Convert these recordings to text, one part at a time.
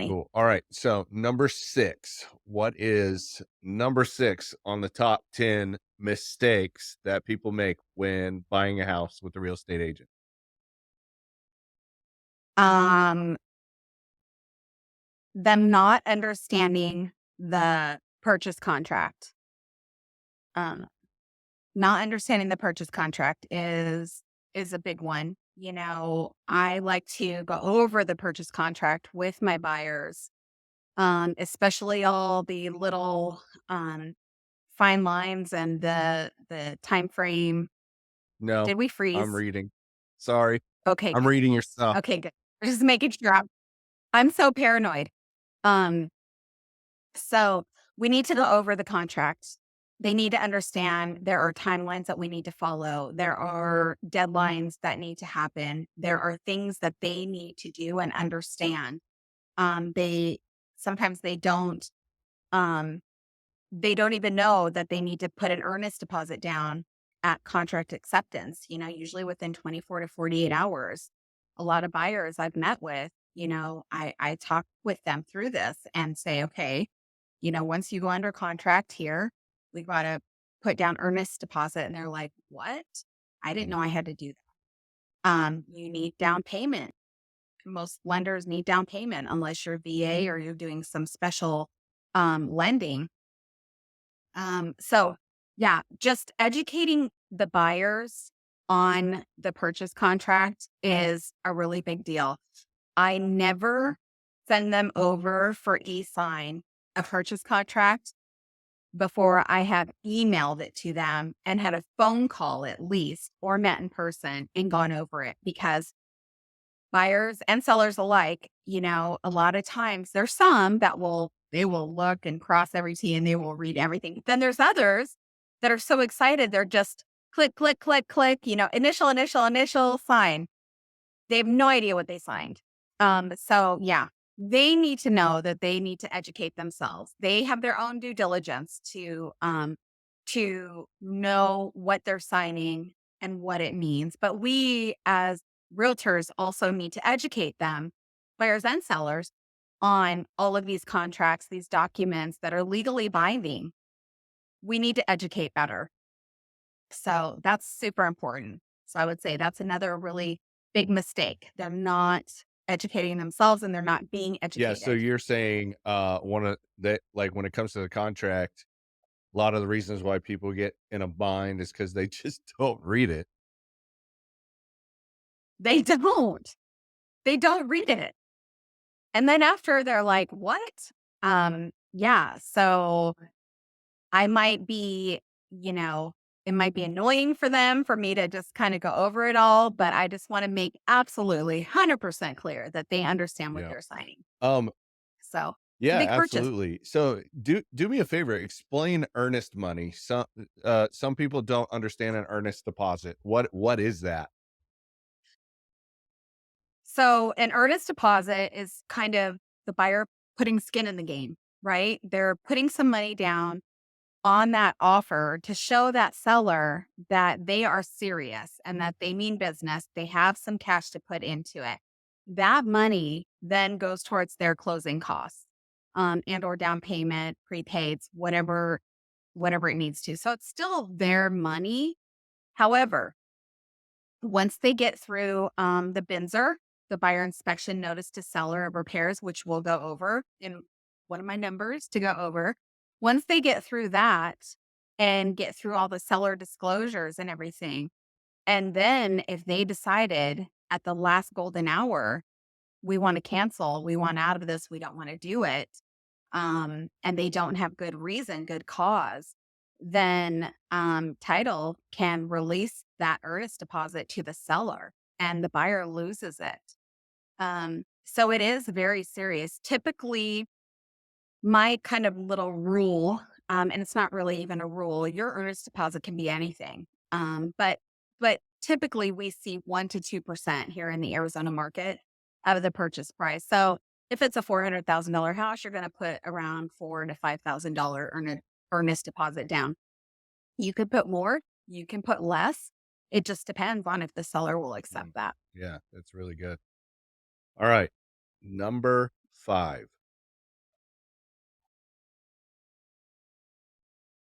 Cool. All right. So number six, what is number six on the top 10 mistakes that people make when buying a house with a real estate agent? Um, them not understanding the purchase contract. Um, Not understanding the purchase contract is a big one. I like to go over the purchase contract with my buyers, especially all the little fine lines and the time frame. No, Did we I'm freeze? reading. Sorry. Okay, I'm good. reading your stuff. Okay, good. Just making sure. I'm so paranoid. Um, So we need to go over the contract. They need to understand there are timelines that we need to follow. There are deadlines that need to happen. There are things that they need to do and understand. They sometimes um, they don't even know that they need to put an earnest deposit down at contract acceptance, usually within 24 to 48 hours. A lot of buyers I've met with, I talk with them through this and say, okay, once you go under contract here, we got to put down earnest deposit. And they're like, what? I didn't know I had to do that. You need down payment. Most lenders need down payment unless you're VA or you're doing some special lending. So yeah, just educating the buyers on the purchase contract is a really big deal. I never send them over for e-sign a purchase contract before I have emailed it to them and had a phone call at least or met in person and gone over it because buyers and sellers alike, a lot of times there's some that they will look and cross every T and they will read everything. Then there's others that are so excited. They're just click, click, click, click, initial, initial, initial, sign. They have no idea what they signed. So yeah, they need to know that they need to educate themselves. They have their own due diligence to know what they're signing and what it means. But we as realtors also need to educate them, buyers and sellers, on all of these contracts, these documents that are legally binding. We need to educate better. So that's super important. So I would say that's another really big mistake. They're not educating themselves and they're not being Yeah. So educated. you're saying, one of that, like when it comes to the contract, a lot of the reasons why people get in a bind is because they just don't read it. They don't. They don't read it. And then after they're like, "What?" Yeah, so I might be, you know, it might be annoying for them for me to just kind of go over it all, but I just want to make absolutely 100% clear that they understand what Yeah. they're signing. Um, So, it's a Yeah, big purchase. absolutely. So do me a favor, explain earnest money. Some people don't understand an earnest deposit. What is that? So, an earnest deposit is kind of the buyer putting skin in the game, right? They're putting some money down on that offer to show that seller that they are serious and that they mean business. They have some cash to put into it. That money then goes towards their closing costs, and or down payment, prepaids, whatever it needs to. So it's still their money. However, once they get through the BINSR, the buyer inspection notice to seller of repairs, which we'll go over in one of my numbers to go over. Once they get through that and get through all the seller disclosures and everything, and then if they decided at the last golden hour, we want to cancel, we want out of this, we don't want to do it, and they don't have good reason, good cause, then title can release that earnest deposit to the seller and the buyer loses it. So it is very serious. Typically, my kind of little rule, and it's not really even a rule, your earnest deposit can be anything. But typically we see 1 to 2% here in the Arizona market out of the purchase price. So if it's a $400,000 house, you're going to put around $4,000 to $5,000 earnest deposit down. You could put more, you can put less. It just depends on if the seller will accept Mm, that. yeah, that's really good. All right. Number 5.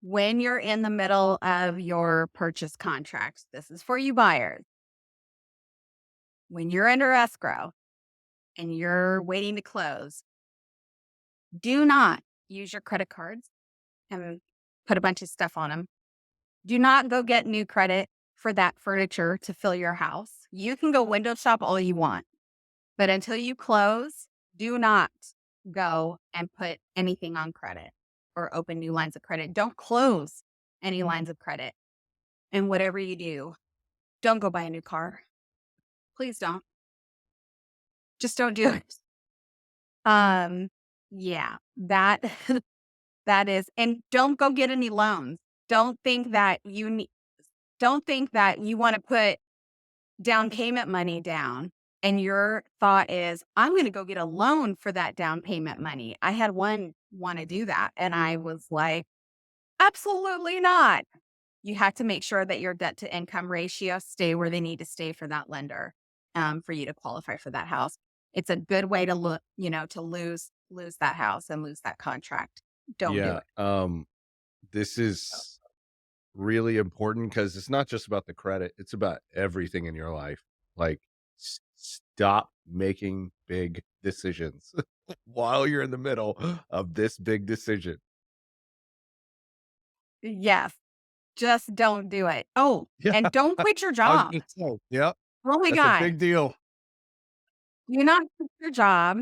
When you're in the middle of your purchase contracts, this is for you buyers. When you're under escrow and you're waiting to close, do not use your credit cards and put a bunch of stuff on them. Do not go get new credit for that furniture to fill your house. You can go window shop all you want, but until you close, do not go and put anything on credit or open new lines of credit. Don't close any lines of credit. And whatever you do, don't go buy a new car. Please don't. Just don't do it. Um, yeah, that that is, and don't go get any loans. Don't think that you need, don't think that you want to put down payment money down and your thought is, I'm going to go get a loan for that down payment money. I had one want to do that and I was like, absolutely not. You have to make sure that your debt to income ratio stay where they need to stay for that lender, for you to qualify for that house. It's a good way to look, to lose that house and lose that contract. Don't do Yeah, it. this is really important because it's not just about the credit, it's about everything in your life. Like, stop making big decisions while you're in the middle of this big decision. Yes, just don't do it. Oh, Yeah, and don't quit your I was job. gonna say, yep, Oh my that's a God. big deal. Do not quit your job.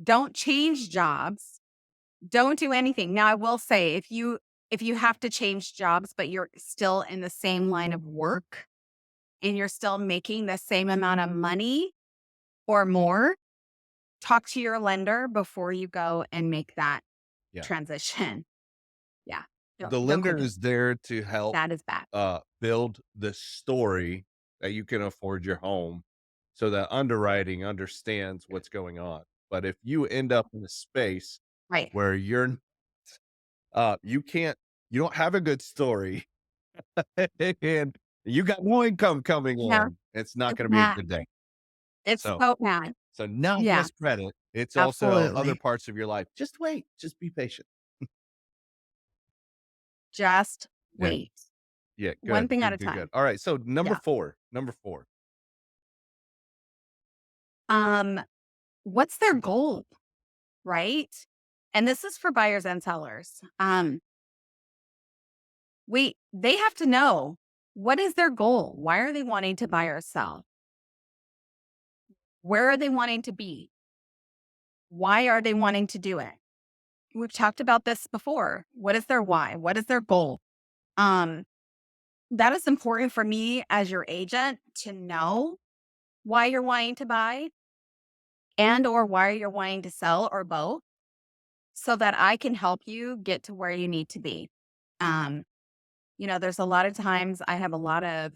Don't change jobs. Don't do anything. Now, I will say if you have to change jobs, but you're still in the same line of work and you're still making the same amount of money or more, talk to your lender before you go and make that Yeah. transition. Yeah. The Don't lender quit your is there to help, that is bad. build the story that you can afford your home so that underwriting understands what's going on. But if you end up in a space Right. where you can't you don't have a good story and you got no income coming Yeah. in, it's not It's gonna be a bad. good day. It's So so bad. not Yeah, just credit, it's also other absolutely. parts of your life. Just wait, just be patient. Just Yeah, wait. yeah, One good, thing at a good, good, good. time. All right, so Yeah. number 4. Um, what's their goal, right? And this is for buyers and sellers. They have to know what is their goal? Why are they wanting to buy or sell? Where are they wanting to be? Why are they wanting to do it? We've talked about this before. What is their why? What is their goal? Um, that is important for me as your agent to know why you're wanting to buy and or why you're wanting to sell or both so that I can help you get to where you need to be. Um, there's a lot of times I have a lot of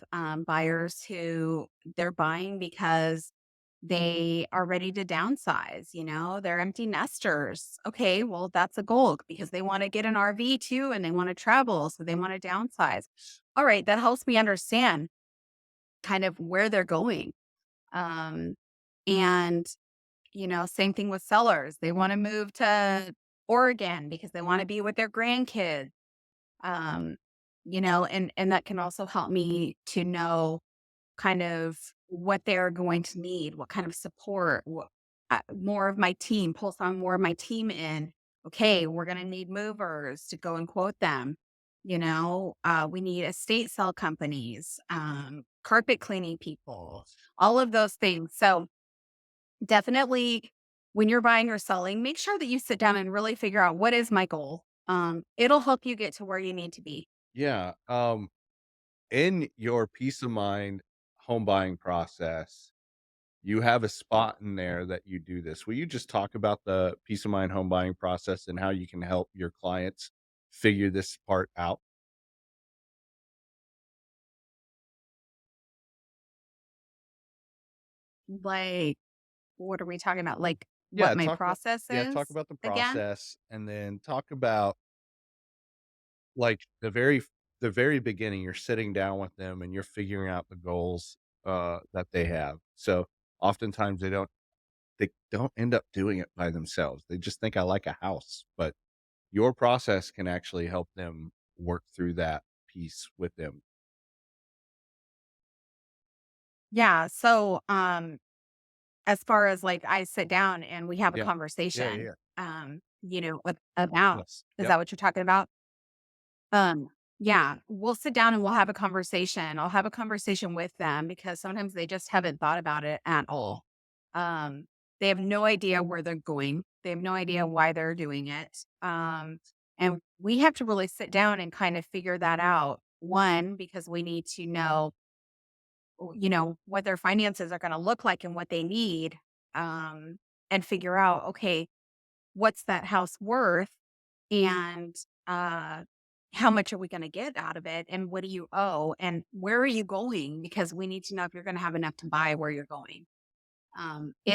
buyers who they're buying because they are ready to downsize. They're empty nesters. Okay, well, that's a goal because they want to get an RV too and they want to travel. So they want to downsize. All right, that helps me understand kind of where they're going. Um, and, same thing with sellers. They want to move to Oregon because they want to be with their grandkids. um and that can also help me to know kind of what they're going to need, what kind of support, more of my team, pulse on more of my team in. Okay, we're going to need movers to go and quote them. We need estate sale companies, carpet cleaning people, all of those things. So definitely when you're buying or selling, make sure that you sit down and really figure out what is my goal. It'll help you get to where you need to be. Yeah, in your peace of mind home buying process, you have a spot in there that you do this. Will you just talk about the peace of mind home buying process and how you can help your clients figure this part out? Like, what are we talking about? Like, what Yeah, my process talk is about the again? process and then talk about like the very beginning. You're sitting down with them and you're figuring out the goals that they have. So oftentimes they don't they don't end up doing it by themselves. They just think I like a house, but your process can actually help them work through that piece with them. Yeah. So, as far as like I sit down and we have a Yeah. Yeah, yeah, conversation, yeah. about, Yes. is Yep. that what you're talking about? Um, yeah, we'll sit down and we'll have a conversation. I'll have a conversation with them because sometimes they just haven't thought about it at all. Um, they have no idea where they're going. They have no idea why they're doing it. And we have to really sit down and kind of figure that out. One, because we need to know, what their finances are going to look like and what they need. Um, and figure out, okay, what's that house worth? And uh, how much are we going to get out of it? And what do you owe? And where are you going? Because we need to know if you're going to have enough to buy where you're going.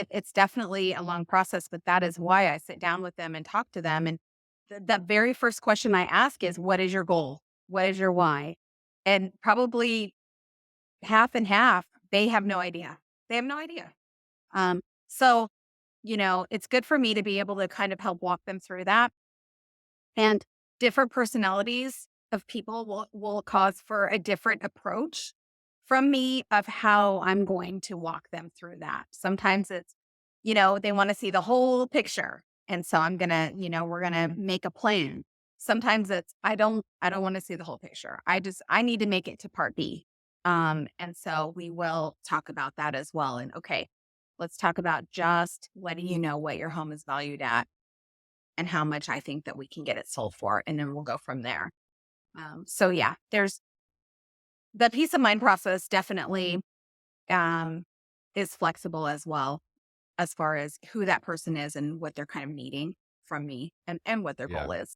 It's definitely a long process, but that is why I sit down with them and talk to them. And the very first question I ask is, what is your goal? What is your why? And probably half and half, they have no idea. They have no idea. So, it's good for me to be able to kind of help walk them through that. And different personalities of people will cause for a different approach from me of how I'm going to walk them through that. Sometimes it's, they want to see the whole picture. And so we're gonna make a plan. Sometimes it's I don't want to see the whole picture. I need to make it to part B. And so we will talk about that as well. And okay, let's talk about just letting you know what your home is valued at and how much I think that we can get it sold for, and then we'll go from there. So yeah, there's the peace of mind process definitely um, is flexible as well, as far as who that person is and what they're kind of needing from me and what their Yeah. goal is.